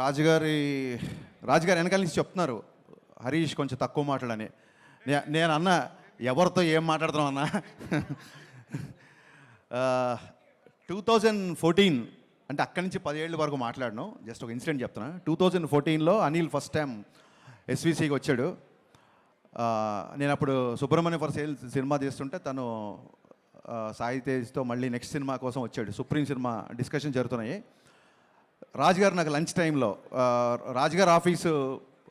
రాజుగారి రాజుగారు వెనకాల నుంచి చెప్తున్నారు హరీష్ కొంచెం తక్కువ మాట్లాడని. నేను అన్న ఎవరితో ఏం మాట్లాడుతున్నాం అన్న. 2014 అంటే అక్కడి నుంచి 10 ఏళ్ళ వరకు మాట్లాడను. జస్ట్ ఒక ఇన్సిడెంట్ చెప్తున్నా. 2014లో అనిల్ ఫస్ట్ టైం ఎస్విసికి వచ్చాడు. నేను అప్పుడు సుబ్రహ్మణ్య ఫర్ సేల్ సినిమా తీస్తుంటే తను సాయి తేజ్తో మళ్ళీ నెక్స్ట్ సినిమా కోసం వచ్చాడు. సుప్రీం సినిమా డిస్కషన్ జరుగుతున్నాయి. రాజుగారు నాకు లంచ్ టైంలో రాజుగారు ఆఫీసు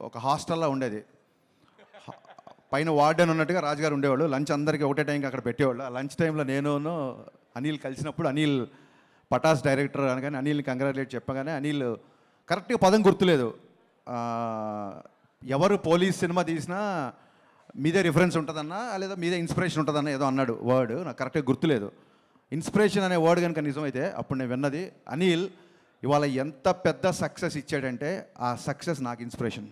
ఒక హాస్టల్లో ఉండేది. పైన వార్డెన్ ఉన్నట్టుగా రాజుగారు ఉండేవాళ్ళు. లంచ్ అందరికీ ఒకటే టైంకి అక్కడ పెట్టేవాళ్ళు. ఆ లంచ్ టైంలో నేను అనిల్ కలిసినప్పుడు అనిల్ పటాస్ డైరెక్టర్ అనగానే అనిల్ని కంగ్రాచులేట్ చెప్పగానే అనిల్ కరెక్ట్గా పదం గుర్తులేదు. ఎవరు పోలీస్ సినిమా తీసినా మీదే రిఫరెన్స్ ఉంటుందన్నా లేదా మీదే ఇన్స్పిరేషన్ ఉంటుందన్న ఏదో అన్నాడు వర్డ్. నాకు కరెక్ట్గా గుర్తులేదు. ఇన్స్పిరేషన్ అనే వర్డ్ కనుక నిజమైతే అప్పుడు నేను విన్నది. అనిల్ ఇవాళ ఎంత పెద్ద సక్సెస్ ఇచ్చాడంటే ఆ సక్సెస్ నాకు ఇన్స్పిరేషన్.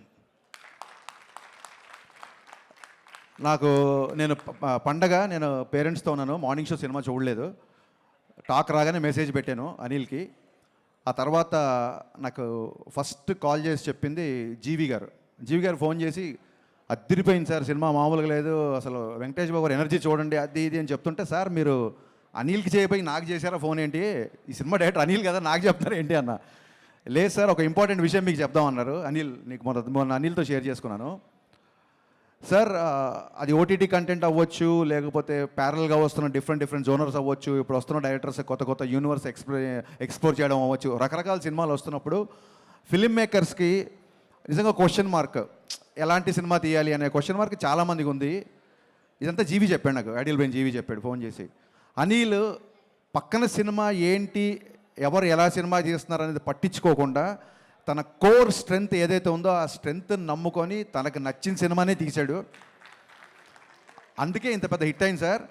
నేను పండగ నేను పేరెంట్స్తో ఉన్నాను. మార్నింగ్ షో సినిమా చూడలేదు. టాక్ రాగానే మెసేజ్ పెట్టాను అనిల్కి. ఆ తర్వాత నాకు ఫస్ట్ కాల్ చేసి చెప్పింది జీవి గారు ఫోన్ చేసి అదిరిపోయింది సార్, సినిమా మామూలుగా లేదు, అసలు వెంకటేష్ బాబు గారు ఎనర్జీ చూడండి అది ఇది అని చెప్తుంటే, సార్ మీరు అనిల్కి చేయబోయి నాకు చేశారా ఫోన్ ఏంటి, ఈ సినిమా డైరెక్టర్ అనిల్ కదా నాకు చెప్తారా ఏంటి అన్న. లేదు సార్, ఒక ఇంపార్టెంట్ విషయం మీకు చెప్దామన్నారు. అనిల్ నీకు మొన్న అనిల్తో షేర్ చేసుకున్నాను సార్. అది ఓటీటీ కంటెంట్ అవ్వచ్చు, లేకపోతే ప్యారల్గా వస్తున్న డిఫరెంట్ జోనర్స్ అవ్వచ్చు, ఇప్పుడు వస్తున్న డైరెక్టర్స్ కొత్త యూనివర్స్ ఎక్స్ప్లోర్ చేయడం అవ్వచ్చు, రకరకాల సినిమాలు వస్తున్నప్పుడు ఫిలిం మేకర్స్కి నిజంగా క్వశ్చన్ మార్క్, ఎలాంటి సినిమా తీయాలి అనే క్వశ్చన్ మార్క్ చాలామందికి ఉంది. ఇదంతా జీవి చెప్పాడు నాకు, ఐడియల్ బ్రెయిన్ జీవి చెప్పాడు ఫోన్ చేసి. అనిల్ పక్కన సినిమా ఏంటి, ఎవరు ఎలా సినిమా చేస్తున్నారు అనేది పట్టించుకోకుండా తన కోర్ స్ట్రెంగ్త్ ఏదైతే ఉందో ఆ స్ట్రెంగ్త్ నమ్ముకొని తనకు నచ్చిన సినిమానే తీశాడు. అందుకే ఇంత పెద్ద హిట్ అయింది సార్.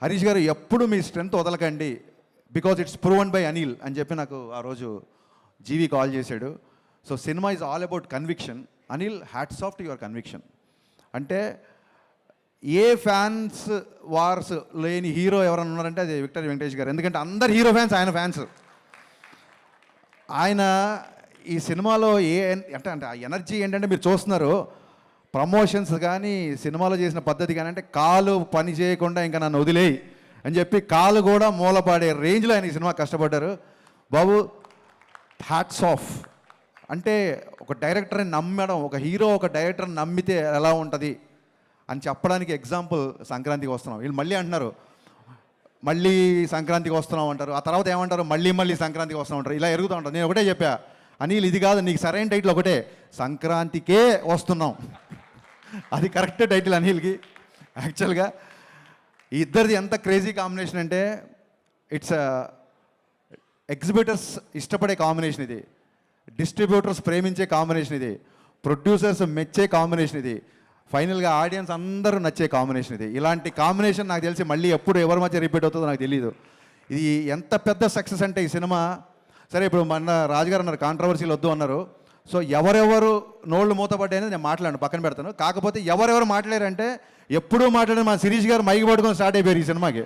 హరీష్ గారు ఎప్పుడు మీ స్ట్రెంగ్త్ వదలకండి, because it's proven by Anil అని చెప్పి నాకు ఆ రోజు జీవి కాల్ చేశాడు. So cinema is all about conviction. Anil, hats off to your conviction. అంటే ఏ ఫ్యాన్స్ వార్స్ లేని హీరో ఎవరైనా ఉన్నారంటే అది విక్టరీ వెంకటేష్ గారు. ఎందుకంటే అందరు హీరో ఫ్యాన్స్ ఆయన ఫ్యాన్స్. ఆయన ఈ సినిమాలో అంటే ఆ ఎనర్జీ ఏంటంటే మీరు చూస్తున్నారు, ప్రమోషన్స్ కానీ సినిమాలో చేసిన పద్ధతి కానీ, అంటే కాలు పని చేయకుండా ఇంకా నన్ను వదిలేయి అని చెప్పి కాలు కూడా మూలపాడే రేంజ్లో ఆయన ఈ సినిమా కష్టపడ్డారు. బాబు హ్యాట్స్ ఆఫ్. అంటే ఒక డైరెక్టర్ని నమ్మడం, ఒక హీరో ఒక డైరెక్టర్ని నమ్మితే ఎలా ఉంటుంది అని చెప్పడానికి ఎగ్జాంపుల్ సంక్రాంతికి వస్తున్నాం. వీళ్ళు మళ్ళీ అంటున్నారు మళ్ళీ సంక్రాంతికి వస్తున్నాం అంటారు, ఆ తర్వాత ఏమంటారు మళ్ళీ సంక్రాంతికి వస్తున్నాం అంటారు, ఇలా ఎరుగుతూ ఉంటారు. నేను ఒకటే చెప్పా, అనిల్ ఇది కాదు, నీకు సరైన టైటిల్ ఒకటే, సంక్రాంతికే వస్తున్నాం. అది కరెక్ట్ టైటిల్ అనిల్కి. యాక్చువల్గా ఈ ఇద్దరిది ఎంత క్రేజీ కాంబినేషన్ అంటే ఇట్స్ ఎగ్జిబిటర్స్ ఇష్టపడే కాంబినేషన్ ఇది, డిస్ట్రిబ్యూటర్స్ ప్రేమించే కాంబినేషన్ ఇది, ప్రొడ్యూసర్స్ మెచ్చే కాంబినేషన్ ఇది, ఫైనల్గా ఆడియన్స్ అందరూ నచ్చే కాంబినేషన్ ఇది. ఇలాంటి కాంబినేషన్ నాకు తెలిసి మళ్ళీ ఎప్పుడు ఎవరి మధ్య రిపీట్ అవుతుందో నాకు తెలియదు. ఇది ఎంత పెద్ద సక్సెస్ అంటే ఈ సినిమా. సరే, ఇప్పుడు మన రాజుగారు అన్నారు కాంట్రవర్సీలు వద్దు అన్నారు. సో ఎవరెవరు నోళ్ళు మూతపడ్డాయని నేను మాట్లాడను, పక్కన పెడతాను. కాకపోతే ఎవరెవరు మాట్లాడారంటే ఎప్పుడూ మాట్లాడిన మా శిరీష్ గారు మైకి పట్టుకొని స్టార్ట్ అయిపోయారు ఈ సినిమాకి.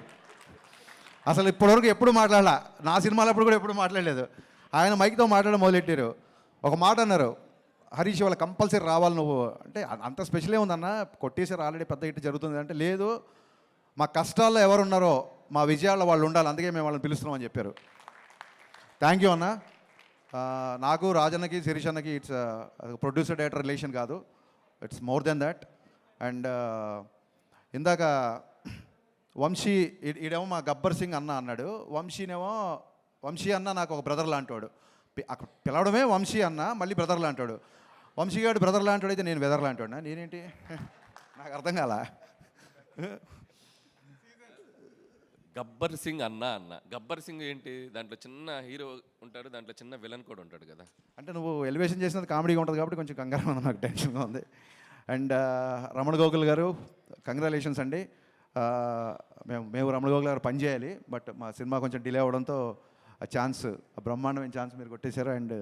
అసలు ఇప్పటివరకు ఎప్పుడు మాట్లాడాల, నా సినిమాలప్పుడు కూడా ఎప్పుడు మాట్లాడలేదు. ఆయన మైక్తో మాట్లాడడం మొదలెట్టారు. ఒక మాట అన్నారు, హరీష్ వాళ్ళ కంపల్సరీ రావాలి నువ్వు అంటే. అంత స్పెషలే ఉందన్న, కొట్టేసారు ఆల్రెడీ పెద్ద హిట్ జరుగుతుంది అంటే. లేదు, మా కష్టాల్లో ఎవరు ఉన్నారో మా విజయాల్లో వాళ్ళు ఉండాలి, అందుకే మేము వాళ్ళని పిలుస్తున్నామని చెప్పారు. థ్యాంక్ యూ అన్న. నాకు రాజన్నకి శిరీష్ అన్నకి ఇట్స్ ప్రొడ్యూసర్ డైరెక్టర్ రిలేషన్ కాదు, it's more than that. And ఇందాక వంశీ ఈడేమో మా గబ్బర్ సింగ్ అన్న అన్నాడు, వంశీ అన్న నాకు ఒక బ్రదర్ లాంటివాడు. అక్కడ పిలవడమే వంశీ అన్న, మళ్ళీ బ్రదర్ లాంటాడు. వంశీ గారు బ్రదర్ లాంటాడు, అయితే నేను వెదర్ లాంటాడు. నేనేంటి నాకు అర్థం కాల. గబ్బర్ సింగ్ అన్న గబ్బర్ సింగ్ ఏంటి? దాంట్లో చిన్న హీరో ఉంటాడు, దాంట్లో చిన్న విలన్ కూడా ఉంటాడు కదా. అంటే నువ్వు ఎలివేషన్ చేసినది కామెడీగా ఉంటుంది కాబట్టి కొంచెం కంగారు ఉంది, నాకు టెన్షన్గా ఉంది. అండ్ రమణ గోకుల్ గారు కంగ్రాచులేషన్స్ అండి. మేము రమణ గోకుల్ గారు పని చేయాలి, బట్ మా సినిమా కొంచెం డిలే అవ్వడంతో ఆ ఛాన్స్, ఆ బ్రహ్మాండమైన ఛాన్స్ మీరు కొట్టేశారు. అండ్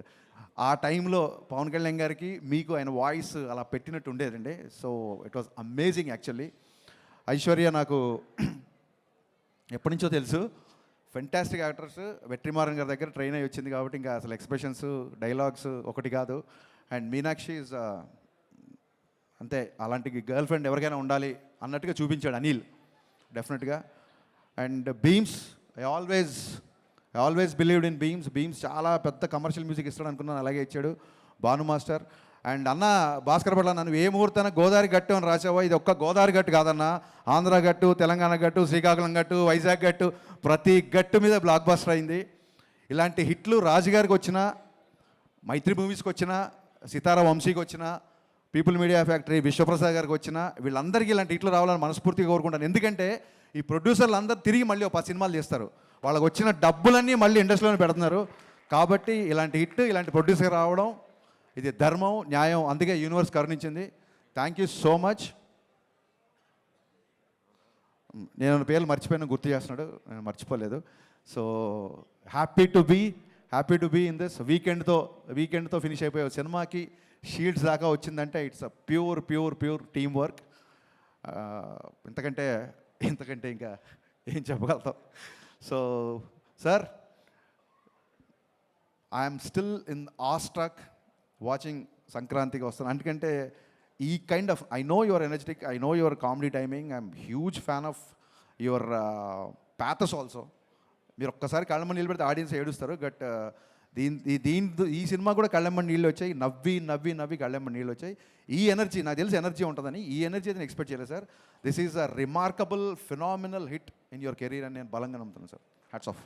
ఆ టైంలో పవన్ కళ్యాణ్ గారికి మీకు ఆయన వాయిస్ అలా పెట్టినట్టు ఉండేదండి. So it was amazing actually. Aishwarya నాకు ఎప్పటి నుంచో తెలుసు, ఫెంటాస్టిక్ యాక్టర్స్. వెట్రిమారన్ గారి దగ్గర ట్రైన్ అయ్యి వచ్చింది కాబట్టి ఇంకా అసలు ఎక్స్ప్రెషన్స్ డైలాగ్స్ ఒకటి కాదు. అండ్ మీనాక్షి ఈజ్ అంతే, అలాంటి గర్ల్ ఫ్రెండ్ ఎవరికైనా ఉండాలి అన్నట్టుగా చూపించాడు అనిల్ డెఫినెట్గా. And Bheems, I always believed in Bheems చాలా పెద్ద కమర్షియల్ మ్యూజిక్ ఇస్తాడు అనుకున్నాను, అలాగే ఇచ్చాడు భాను మాస్టర్. అండ్ అన్న భాస్కర్ పట్ల నన్ను ఏ ముహూర్తాన గోదావరి గట్టు అని రాసావో, ఇది ఒక్క గోదావరి గట్టు కాదన్న, ఆంధ్ర గట్టు, తెలంగాణ గట్టు, శ్రీకాకుళం గట్టు, వైజాగ్ గట్టు, ప్రతి గట్టు మీద బ్లాక్ బస్టర్ అయింది. ఇలాంటి హిట్లు రాజుగారికి వచ్చిన, మైత్రి మూవీస్కి వచ్చిన, సితారా వంశీకి వచ్చిన, పీపుల్ మీడియా ఫ్యాక్టరీ విశ్వప్రసాద్ గారికి వచ్చిన, వీళ్ళందరికీ ఇలాంటి హిట్లు రావాలని మనస్ఫూర్తిగా కోరుకుంటాను. ఎందుకంటే ఈ ప్రొడ్యూసర్లు అందరూ తిరిగి మళ్ళీ ఒక 10 సినిమాలు చేస్తారు, వాళ్ళకి వచ్చిన డబ్బులన్నీ మళ్ళీ ఇండస్ట్రీలోనే పెడుతున్నారు. కాబట్టి ఇలాంటి హిట్, ఇలాంటి ప్రొడ్యూసర్ రావడం ఇది ధర్మం, న్యాయం, అందుకే యూనివర్స్ కరుణించింది. Thank you so much. నేను పేర్లు మర్చిపోయినా గుర్తు చేస్తున్నాడు, నేను మర్చిపోలేదు. So happy to be in this. వీకెండ్తో ఫినిష్ అయిపోయే సినిమాకి షీల్డ్స్ దాకా వచ్చిందంటే it's a pure team work. ఇంతకంటే ఇంకా ఏం చెప్పగలుగుతాం. So sir, I'm still in awestruck watching సంక్రాంతికి వస్తాను. ఎందుకంటే ఈ kind of, I know your energetic, I know your comedy timing, I'm huge fan of your pathos also. మీరు ఒక్కసారి కళ్ళమ్మని నీళ్ళు పెడితే ఆడియన్స్ ఏడుస్తారు. బట్ ఈ సినిమా కూడా కళ్ళమ్మని నీళ్ళు వచ్చాయి, నవ్వి కళ్ళమ్మని నీళ్ళు వచ్చాయి. ఈ ఎనర్జీ నాకు తెలిసి ఎనర్జీ ఉంటుందని, ఈ ఎనర్జీ అయితే నేను ఎక్స్పెక్ట్ చేయలేదు sir. This is a remarkable phenomenal hit in your career అని నేను బలంగా నమ్ముతున్నాను సార్. Hats off.